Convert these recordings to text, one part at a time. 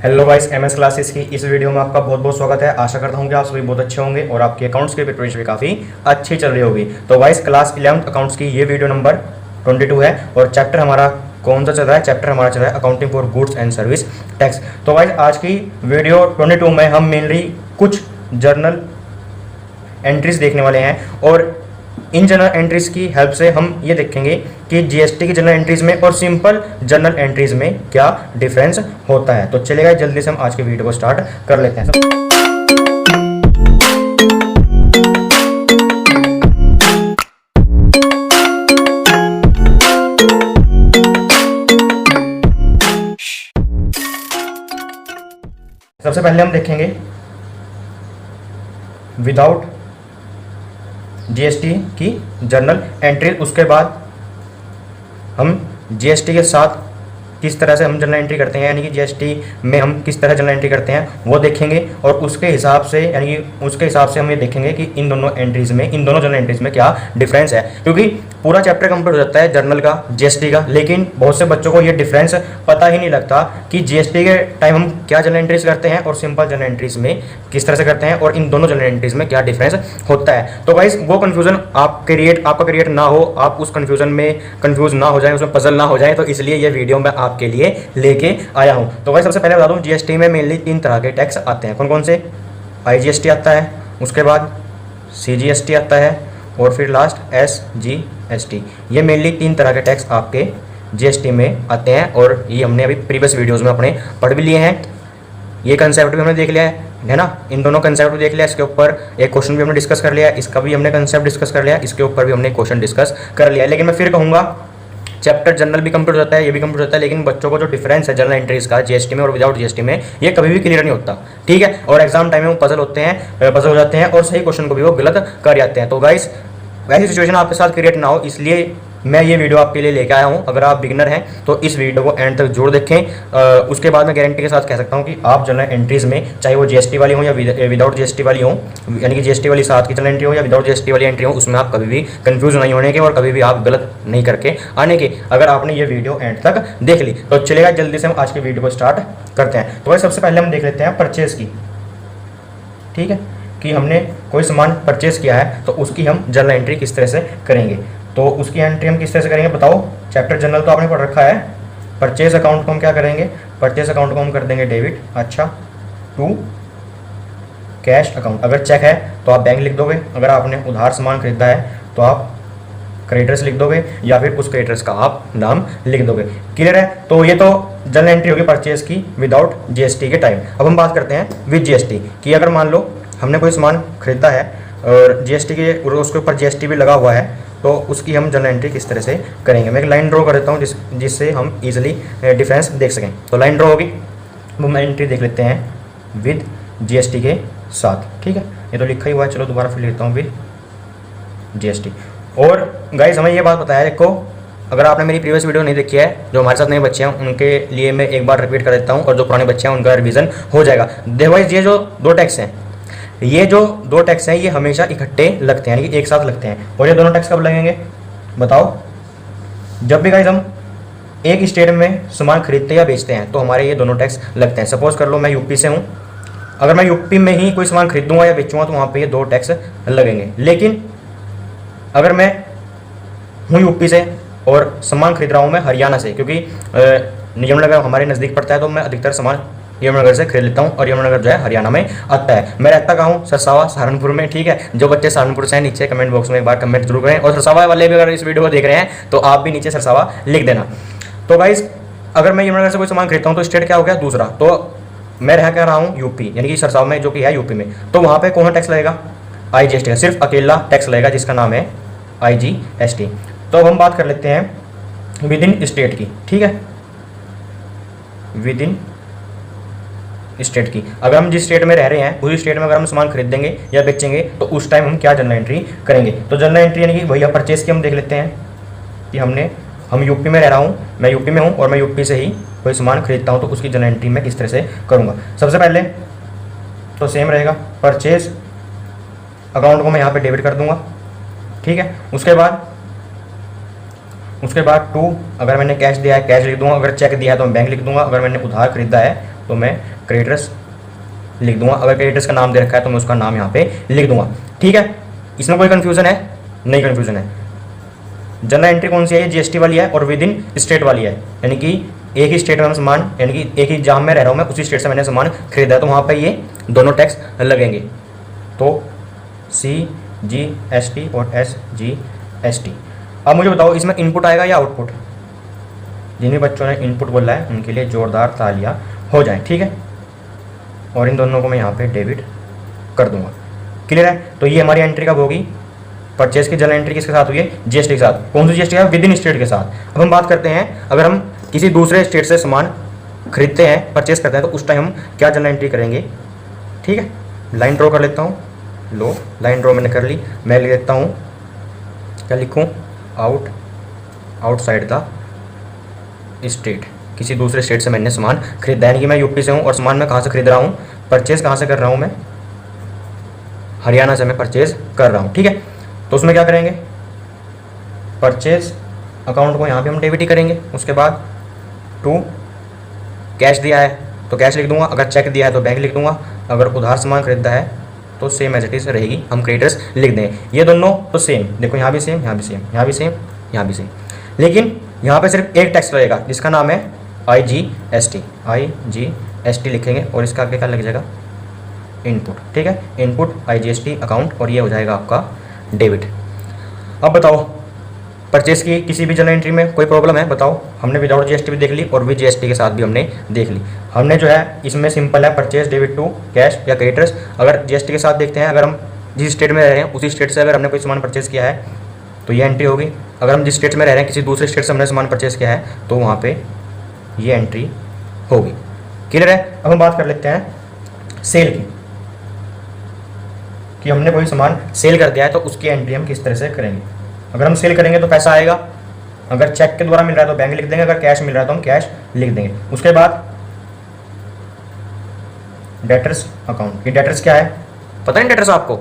Hello guys, MS classes की इस video में आपका बहुत बहुत स्वागत है। आशा करता हूँ कि आप सभी बहुत अच्छे होंगे और आपके अकाउंट्स की प्रिपरेशन भी काफ़ी अच्छी चल रही होगी। तो गाइस, क्लास 11th अकाउंट्स की ये वीडियो नंबर 22 है और चैप्टर हमारा कौन सा चल रहा है? चैप्टर हमारा चल रहा है accounting for goods and service tax. तो गाइस, आज की वीडियो 22 में हम मेनली कुछ जर्नल एंट्रीज देखने वाले हैं और इन जनरल एंट्रीज की हेल्प से हम ये देखेंगे कि जीएसटी की जनरल एंट्रीज में और सिंपल जनरल एंट्रीज में क्या डिफरेंस होता है। तो चलेगा, जल्दी से हम आज के वीडियो को स्टार्ट कर लेते हैं। सबसे पहले हम देखेंगे विदाउट जीएसटी की जर्नल एंट्री। उसके बाद हम जीएसटी के साथ किस तरह से हम जर्नल एंट्री करते हैं, यानी कि जीएसटी में हम किस तरह जर्नल एंट्री करते हैं वो देखेंगे और उसके हिसाब से हम ये देखेंगे कि इन दोनों जर्नल एंट्रीज में क्या डिफरेंस है। क्योंकि पूरा चैप्टर कंप्लीट हो जाता है जर्नल का, जीएसटी का, लेकिन बहुत से बच्चों को ये डिफरेंस पता ही नहीं लगता कि जीएसटी के टाइम हम क्या जर्नल एंट्रीज करते हैं और सिंपल जर्नल एंट्रीज में किस तरह से करते हैं और इन दोनों जर्नल एंट्रीज में क्या डिफरेंस होता है। तो गाइस, वो कन्फ्यूजन आपका क्रिएट ना हो, आप उस कन्फ्यूजन में कन्फ्यूज ना हो जाए, उसमें पजल ना हो जाए, तो इसलिए ये वीडियो मैं आपके लिए लेके आया हूँ। तो गाइस, सबसे पहले बता दूँ, जीएसटी में मेनली 3 तरह के टैक्स आते हैं। कौन कौन से? आईजीएसटी आता है, उसके बाद सीजीएसटी आता है और फिर लास्ट एसजीएसटी। ये मेनली 3 तरह के टैक्स आपके जीएसटी में आते हैं और ये हमने अभी प्रीवियस वीडियोस में अपने पढ़ भी लिए हैं। ये कंसेप्ट भी हमने देख लिया है ना, इन दोनों कंसेप्ट भी देख लिया। इसके ऊपर एक क्वेश्चन भी हमने डिस्कस कर लिया, इसका भी हमने कंसेप्ट डिस्कस कर लिया, इसके ऊपर भी हमने क्वेश्चन डिस्कस कर लिया। लेकिन मैं फिर कहूँगा, चैप्टर जनरल भी कंप्लीट होता है, ये भी कंप्लीट होता है, लेकिन बच्चों को जो डिफरेंस है जनरल एंट्रीज का जीएसटी में और विदाउट जीएसटी में, ये कभी भी क्लियर नहीं होता। ठीक है, और एग्जाम टाइम में वो पजल हो जाते हैं और सही क्वेश्चन को भी वो गलत कर जाते हैं। तो गाइस, वैसी सिचुएशन आपके साथ क्रिएट ना हो, इसलिए मैं ये वीडियो आपके लिए लेकर आया हूँ। अगर आप बिगिनर हैं तो इस वीडियो को एंड तक जरूर देखें। उसके बाद मैं गारंटी के साथ कह सकता हूँ कि आप जनरल एंट्रीज में, चाहे वो जीएसटी वाली हो या विदाउट जीएसटी वाली हो, यानी कि जीएसटी वाली साथ की जनरल एंट्री हो या विदाउट जीएसटी वाली एंट्री हो, उसमें आप कभी भी कंफ्यूज नहीं होने के और कभी भी आप गलत नहीं करके आने के, अगर आपने ये वीडियो एंड तक देख ली। तो चलेगा, जल्दी से हम आज की वीडियो को स्टार्ट करते हैं। तो सबसे पहले हम देख लेते हैं परचेज की। ठीक है, कि हमने कोई सामान परचेज किया है तो उसकी हम जनरल एंट्री किस तरह से करेंगे। तो उसकी एंट्री हम किस तरह से करेंगे बताओ। चैप्टर जनरल तो आपने पढ़ रखा है। परचेज अकाउंट को हम क्या करेंगे? परचेज अकाउंट को हम कर देंगे डेबिट, अच्छा, टू कैश अकाउंट। अगर चेक है तो आप बैंक लिख दोगे, अगर आपने उधार सामान खरीदा है तो आप क्रेडिटर्स लिख दोगे या फिर उस क्रेडिटर्स का आप नाम लिख दोगे। क्लियर है? तो ये तो जनरल एंट्री होगी परचेज की विदाउट जीएसटी के टाइम। अब हम बात करते हैं विद जीएसटी की। अगर मान लो हमने कोई सामान खरीदा है और जीएसटी के उसके ऊपर जीएसटी भी लगा हुआ है, तो उसकी हम जनरल एंट्री किस तरह से करेंगे। मैं एक लाइन ड्रॉ कर देता हूँ जिससे हम इजीली डिफरेंस देख सकें। तो लाइन ड्रॉ होगी, वो हम एंट्री देख लेते हैं विद जीएसटी के साथ। ठीक है, ये तो लिखा ही हुआ है, चलो दोबारा फिर लिखता हूँ विद जीएसटी। और गाइस, हमें ये बात बताया, देखो, अगर आपने मेरी प्रीवियस वीडियो नहीं देखी है, जो हमारे साथ नए बच्चे हैं उनके लिए मैं एक बार रिपीट कर देता हूँ और जो पुराने बच्चे हैं उनका रिवीजन हो जाएगा। देखो, ये जो 2 टैक्स हैं, ये हमेशा इकट्ठे लगते हैं, यानी कि एक साथ लगते हैं। और ये दोनों टैक्स कब लगेंगे बताओ? जब भी गाइस हम एक स्टेट में सामान खरीदते या बेचते हैं तो हमारे ये दोनों टैक्स लगते हैं। सपोज कर लो मैं यूपी से हूँ, अगर मैं यूपी में ही कोई सामान खरीदूंगा या बेचूंगा तो वहाँ पे ये 2 टैक्स लगेंगे। लेकिन अगर मैं हूँ यूपी से और सामान खरीद रहा हूँ मैं हरियाणा से, क्योंकि यमुनानगर हमारे नज़दीक पड़ता है, तो मैं अधिकतर सामान यमुनानगर से खरीद लेता हूँ और यमुनानगर जो है हरियाणा में आता है। मैं रहता कहाँ हूँ? सरसावा, सहारनपुर में। ठीक है, जो बच्चे सहारनपुर से हैं नीचे कमेंट बॉक्स में एक बार कमेंट जरूर करें, और सरसावा वाले भी अगर इस वीडियो को देख रहे हैं तो आप भी नीचे सरसावा लिख देना। तो गाइस, अगर मैं यमुनानगर से कोई सामान खरीदता हूँ तो स्टेट क्या हो गया? दूसरा। तो मैं रह कर रहा हूँ यूपी, यानी कि सरसावा में, जो कि है यूपी में, तो वहाँ पर कौन सा टैक्स लगेगा? आईजीएसटी का, सिर्फ अकेला टैक्स लगेगा जिसका नाम है आईजीएसटी। तो अब हम बात कर लेते हैं विद इन स्टेट की। ठीक है, विद इन स्टेट की, अगर हम जिस स्टेट में रह रहे हैं उसी स्टेट में अगर हम सामान खरीदेंगे या बेचेंगे तो उस टाइम हम क्या जनरल एंट्री करेंगे। तो जनरल एंट्री यानी कि भैया परचेज की हम देख लेते हैं कि हम यूपी में रह रहा हूँ, मैं यूपी में हूँ और मैं यूपी से ही कोई सामान खरीदता हूँ, तो उसकी जनरल एंट्री मैं किस तरह से करूँगा। सबसे पहले तो सेम रहेगा, परचेज अकाउंट को मैं यहाँ पे डेबिट कर दूँगा। ठीक है, उसके बाद टू, अगर मैंने कैश दिया है कैश लिख दूंगा, अगर चेक दिया है तो मैं बैंक लिख दूंगा, अगर मैंने उधार खरीदा है तो मैं क्रेडिटर्स लिख दूंगा। अगर क्रेडिटर्स का नाम दे रखा है तो मैं उसका नाम यहाँ पे लिख दूंगा। ठीक है, इसमें कोई कन्फ्यूज़न है? नहीं कन्फ्यूज़न है। जनरल एंट्री कौन सी है? ये जीएसटी वाली है और विद इन स्टेट वाली है, यानी कि एक ही स्टेट में हम सामान, यानी कि एक ही जहाँ में रह रहा हूँ मैं उसी स्टेट से मैंने सामान खरीदा है, तो वहाँ पे ये दोनों टैक्स लगेंगे। तो CGST और SGST। अब मुझे बताओ इसमें इनपुट आएगा या आउटपुट? जिन भी बच्चों ने इनपुट बोला है उनके लिए जोरदार तालियां हो जाएं। ठीक है, और इन दोनों को मैं यहाँ पे डेबिट कर दूंगा। क्लियर है? तो ये हमारी एंट्री कब होगी? परचेज की जनरल एंट्री किसके साथ हुई है? जीएसटी के साथ। कौन सी जीएसटी है? विद इन स्टेट के साथ। अब हम बात करते हैं, अगर हम किसी दूसरे स्टेट से सामान खरीदते हैं, परचेज करते हैं, तो उस टाइम हम क्या जनरल एंट्री करेंगे? ठीक है, लाइन ड्रॉ कर लेता हूँ। लो, लाइन ड्रॉ मैंने कर ली। मैं लिख देता हूँ, क्या लिखूँ? Outside the state. किसी दूसरे स्टेट से मैंने सामान खरीदा, यानी कि मैं यूपी से हूँ और सामान मैं कहाँ से खरीद रहा हूँ? परचेज कहाँ से कर रहा हूँ मैं? हरियाणा से मैं परचेज कर रहा हूँ। ठीक है, तो उसमें क्या करेंगे? परचेज अकाउंट को यहाँ पे हम डेबिट ही करेंगे। उसके बाद टू कैश दिया है तो कैश लिख दूंगा, अगर चेक दिया है तो बैंक लिख दूंगा, अगर उधार सामान खरीदा है तो सेम एज इट इज रहेगी, हम क्रेडिटर्स लिख दें। ये दोनों तो सेम, देखो यहाँ भी सेम, यहाँ भी सेम, यहाँ भी सेम, यहाँ भी सेम, लेकिन यहाँ पे सिर्फ एक टैक्स लगेगा जिसका नाम है IGST। IGST लिखेंगे और इसका आगे क्या लग जाएगा? इनपुट। ठीक है, इनपुट IGST अकाउंट, और ये हो जाएगा आपका डेबिट। अब बताओ परचेस की किसी भी जनरल एंट्री में कोई प्रॉब्लम है? बताओ। हमने विदाउट जीएसटी भी देख ली और विद जीएसटी के साथ भी हमने देख ली। हमने जो है इसमें सिंपल है, परचेस डेबिट टू कैश या क्रेडिटर्स। अगर जीएसटी के साथ देखते हैं, अगर हम जिस स्टेट में रह रहे हैं उसी स्टेट से अगर हमने कोई सामान परचेस किया है तो ये एंट्री होगी। अगर हम जिस स्टेट में रह रहे हैं किसी दूसरे स्टेट से हमने सामान परचेस किया है तो वहाँ पर ये एंट्री होगी। क्लियर है? अब हम बात कर लेते हैं सेल की, कि हमने कोई सामान सेल कर दिया है तो उसकी एंट्री हम किस तरह से करेंगे। अगर हम सेल करेंगे तो पैसा आएगा, अगर चेक के द्वारा मिल रहा है तो बैंक लिख देंगे, अगर कैश मिल रहा है तो हम कैश लिख देंगे। उसके बाद डेटर्स अकाउंट। ये डेटर्स क्या है? पता नहीं डेटर्स आपको?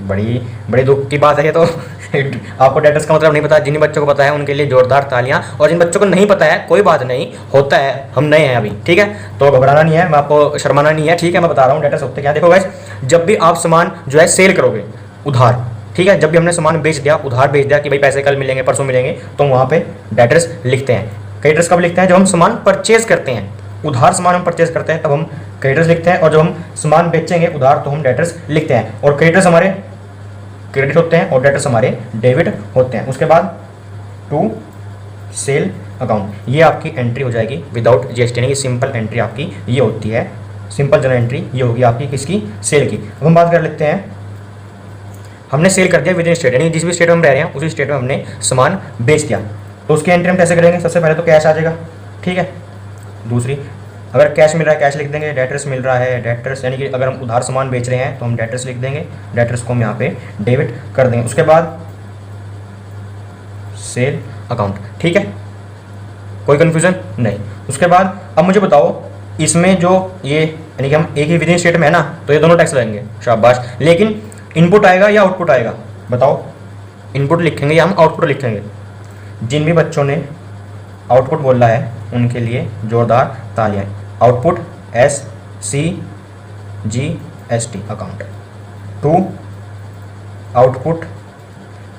बड़ी बड़ी दुख की बात है ये तो आपको डेटर्स का मतलब नहीं पता। जिन बच्चों को पता है उनके लिए जोरदार तालियां, और जिन बच्चों को नहीं पता है कोई बात नहीं, होता है, हम नए हैं अभी। ठीक है, तो घबराना नहीं है, मैं आपको शर्माना नहीं है। ठीक है, मैं बता रहा हूँ डेटर्स होते क्या। देखो गाइस, जब भी आप सामान जो है सेल करोगे उधार, ठीक है, जब भी हमने सामान बेच दिया, उधार बेच दिया कि भाई पैसे कल मिलेंगे, परसों मिलेंगे, तो वहाँ पे डेटर्स लिखते हैं। क्रेडिटर्स कब लिखते हैं? जब हम सामान परचेज करते हैं, उधार सामान हम परचेज करते हैं तब हम क्रेडिटर्स लिखते हैं, और जब हम सामान बेचेंगे उधार तो हम डेटर्स लिखते हैं। और क्रेडिटर्स हमारे क्रेडिट होते हैं और डेटर्स हमारे डेबिट होते हैं। उसके बाद टू सेल अकाउंट, ये आपकी एंट्री हो जाएगी विदाउट जीएसटी, यानी कि सिंपल एंट्री आपकी ये होती है। सिंपल जनरल एंट्री ये होगी आपकी किसकी? सेल की। अब हम बात कर लेते हैं, हमने सेल कर दिया विद इन स्टेट, यानी जिस भी स्टेट में हम रह रहे हैं उसी स्टेट में हमने सामान बेच दिया, तो उसकी एंट्री हम कैसे करेंगे? सबसे पहले तो कैश आ जाएगा। ठीक है, दूसरी, अगर कैश मिल रहा है कैश लिख देंगे, डेटर्स मिल रहा है डेटर्स, यानी कि अगर हम उधार सामान बेच रहे हैं तो हम डेटर्स लिख देंगे, डेटर्स को हम यहाँ पे डेबिट कर देंगे। उसके बाद सेल अकाउंट। ठीक है, कोई कन्फ्यूजन नहीं। उसके बाद अब मुझे बताओ, इसमें जो ये यानी कि हम एक ही विद इन स्टेट में है ना, तो ये दोनों टैक्स लगेंगे, शाबाश। लेकिन इनपुट आएगा या आउटपुट आएगा? बताओ, इनपुट लिखेंगे या हम आउटपुट लिखेंगे? जिन भी बच्चों ने आउटपुट बोला है उनके लिए जोरदार तालियां। Output SCGST account, to output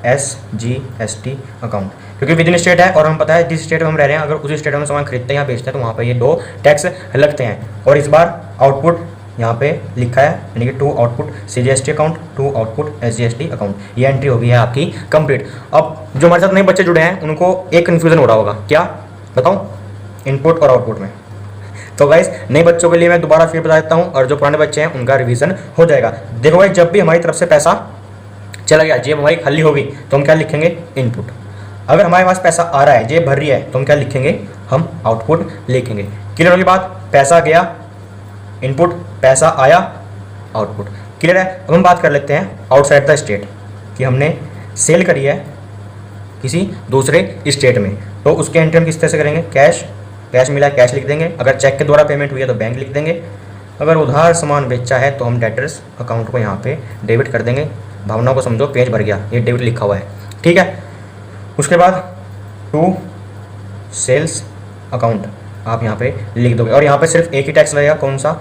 SGST account, क्योंकि विद इन स्टेट है और हम पता है जिस स्टेट में हम रह रहे हैं अगर उसी स्टेट में सामान खरीदते हैं या बेचते हैं तो वहाँ पे ये दो टैक्स लगते हैं। और इस बार आउटपुट यहाँ पे लिखा है, यानी कि to output CGST account, to output SGST account, ये एंट्री होगी है आपकी कंप्लीट। अब जो हमारे साथ नए बच्चे जुड़े हैं उनको एक कन्फ्यूजन हो रहा होगा, क्या बताऊँ? इनपुट और आउटपुट में। तो गाइस, नए बच्चों के लिए मैं दोबारा फिर बता देता हूँ, और जो पुराने बच्चे हैं उनका रिवीजन हो जाएगा। देखो भाई, जब भी हमारी तरफ से पैसा चला गया, जेब हमारी खाली होगी, तो हम क्या लिखेंगे? इनपुट। अगर हमारे पास पैसा आ रहा है, जेब भर रही है, तो हम क्या लिखेंगे? हम आउटपुट लिखेंगे। क्लियर होगी बात? पैसा गया इनपुट, पैसा आया आउटपुट। क्लियर है? अब हम बात कर लेते हैं आउटसाइड द स्टेट, कि हमने सेल करी है किसी दूसरे स्टेट में, तो उसके एंट्री हम किस तरह से करेंगे? कैश, कैश मिला है कैश लिख देंगे, अगर चेक के द्वारा पेमेंट हुई है तो बैंक लिख देंगे, अगर उधार सामान बेचा है तो हम डेटर्स अकाउंट को यहाँ पे डेबिट कर देंगे। भावना को समझो, पेज भर गया, ये डेबिट लिखा हुआ है। ठीक है, उसके बाद टू सेल्स अकाउंट, आप यहाँ पे लिख दोगे और यहाँ पे सिर्फ एक ही टैक्स लगेगा, कौन सा,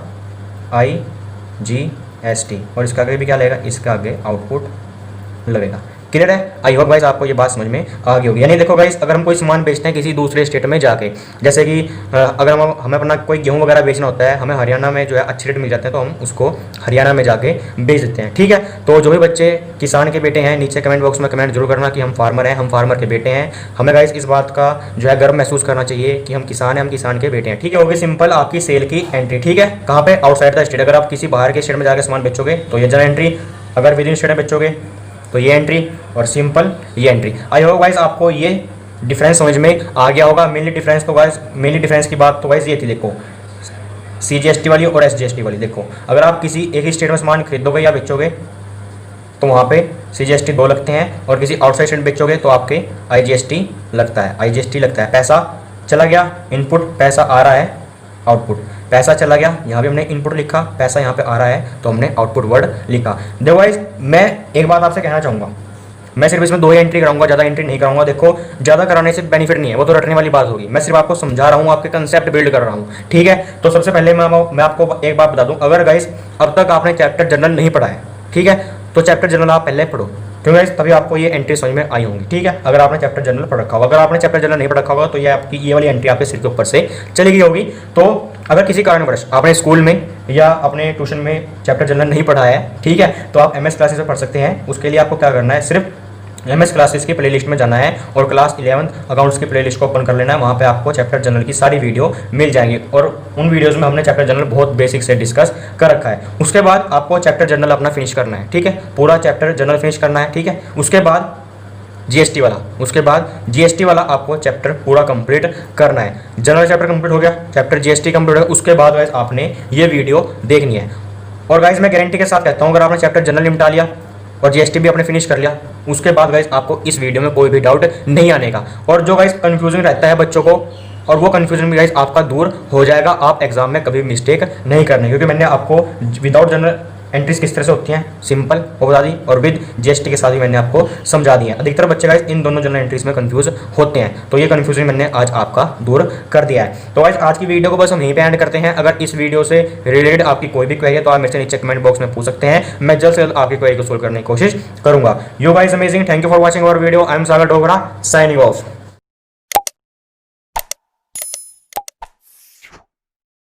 IGST, और इसका आगे भी क्या लगेगा, इसका आगे आउटपुट लगेगा। क्लियर है? आई होप गाइस आपको ये बात समझ में आ गई होगी। यानी देखो गाइस, अगर हम कोई सामान बेचते हैं किसी दूसरे स्टेट में जाके, जैसे कि अगर हमें अपना कोई गेहूं वगैरह बेचना होता है, हमें हरियाणा में जो है अच्छे रेट मिल जाते हैं, तो हम उसको हरियाणा में जाके बेच देते हैं। ठीक है, तो जो भी बच्चे किसान के बेटे हैं, नीचे कमेंट बॉक्स में कमेंट जरूर करना कि हम फार्मर हैं, हम फार्मर के बेटे हैं। हमें गाइस इस बात का जो है गर्व महसूस करना चाहिए कि हम किसान हैं, हम किसान के बेटे हैं। ठीक है, होगी सिंपल आपकी सेल की एंट्री। ठीक है, कहाँ पे, आउटसाइड द स्टेट। अगर आप किसी बाहर के स्टेट में जाकर सामान बेचोगे तो ये जनरल एंट्री, अगर विद इन स्टेट में बेचोगे तो ये एंट्री, और सिंपल ये एंट्री। आई होप गाइस आपको ये डिफरेंस समझ में आ गया होगा। मेनली डिफरेंस तो गाइस, मेनली डिफरेंस की बात तो गाइस ये थी, देखो CGST वाली और SGST वाली। देखो अगर आप किसी एक ही स्टेट में सामान खरीदोगे या बेचोगे तो वहाँ पे CGST 2 लगते हैं, और किसी आउटसाइड स्टेट बेचोगे तो आपके IGST लगता है, IGST लगता है। पैसा चला गया, इनपुट, पैसा आ रहा है, आउटपुट, पैसा चला गया, यहाँ भी हमने इनपुट लिखा, पैसा यहाँ पे आ रहा है तो हमने आउटपुट वर्ड लिखा। देखो गाइस, मैं एक बात आपसे कहना चाहूँगा, मैं सिर्फ इसमें 2 ही एंट्री कराऊंगा, ज़्यादा एंट्री नहीं कराऊंगा। देखो ज़्यादा कराने से बेनिफिट नहीं है, वो तो रटने वाली बात होगी। मैं सिर्फ आपको समझा रहा हूँ, आपके कंसेप्ट बिल्ड कर रहा हूँ। ठीक है, तो सबसे पहले मैं आपको एक बात बता दूँ, अगर गाइस अब तक आपने चैप्टर जनरल नहीं पढ़ा है, ठीक है, तो चैप्टर जनरल आप पहले पढ़ो, क्योंकि तभी आपको ये एंट्री समझ में आई होंगी। ठीक है, अगर आपने चैप्टर जनरल पढ़ रखा होगा, अगर आपने चैप्टर जनरल नहीं पढ़ रखा होगा तो ये आपकी ये वाली एंट्री आपके सिर के ऊपर से चली गई होगी। तो अगर किसी कारणवश आपने स्कूल में या अपने ट्यूशन में चैप्टर जनरल नहीं पढ़ा है, ठीक है, तो आप MS क्लासेस में पढ़ सकते हैं। उसके लिए आपको क्या करना है, सिर्फ MS क्लासेस की प्लेलिस्ट में जाना है और क्लास 11th अकाउंट्स की प्लेलिस्ट को ओपन कर लेना है। वहाँ पे आपको चैप्टर जनरल की सारी वीडियो मिल जाएंगी, और उन वीडियोस में हमने चैप्टर जनरल बहुत बेसिक से डिस्कस कर रखा है। उसके बाद आपको चैप्टर जनरल अपना फिनिश करना है। ठीक है, पूरा चैप्टर जनरल फिनिश करना है। ठीक है, उसके बाद GST वाला, उसके बाद GST वाला आपको चैप्टर पूरा कंप्लीट करना है। जनरल चैप्टर कंप्लीट हो गया, चैप्टर GST कंप्लीट हो गया, उसके बाद गाइस आपने ये वीडियो देखनी है। और गाइस मैं गारंटी के साथ कहता हूँ, अगर आपने चैप्टर जनरल निपटा लिया और GST भी आपने फिनिश कर लिया, उसके बाद गाइस आपको इस वीडियो में कोई भी डाउट नहीं आने का। और जो गाइस कंफ्यूजन रहता है बच्चों को, और वो कंफ्यूजन भी गाइस आपका दूर हो जाएगा। आप एग्जाम में कभी मिस्टेक नहीं करने, क्योंकि मैंने आपको विदाउट जनरल एंट्रीज किस तरह से होती हैं सिंपल वो बता दी, और विद GST के साथ भी मैंने आपको समझा दिया। अधिकतर बच्चे गाइस इन दोनों जनरल एंट्रीज में कंफ्यूज होते हैं, तो ये कंफ्यूजन मैंने आज आपका दूर कर दिया है। तो गाइस आज की वीडियो को बस हम यहीं पे एंड करते हैं। अगर इस वीडियो से रिलेटेड आपकी कोई भी क्वेरी है तो आप मेरे से नीचे कमेंट बॉक्स में पूछ सकते हैं, मैं जल्द से जल्द आपकी क्वेरी को सोल्व करने की कोशिश करूंगा। You guys amazing, thank you for watching our video. I am Sagar Dogra, signing off.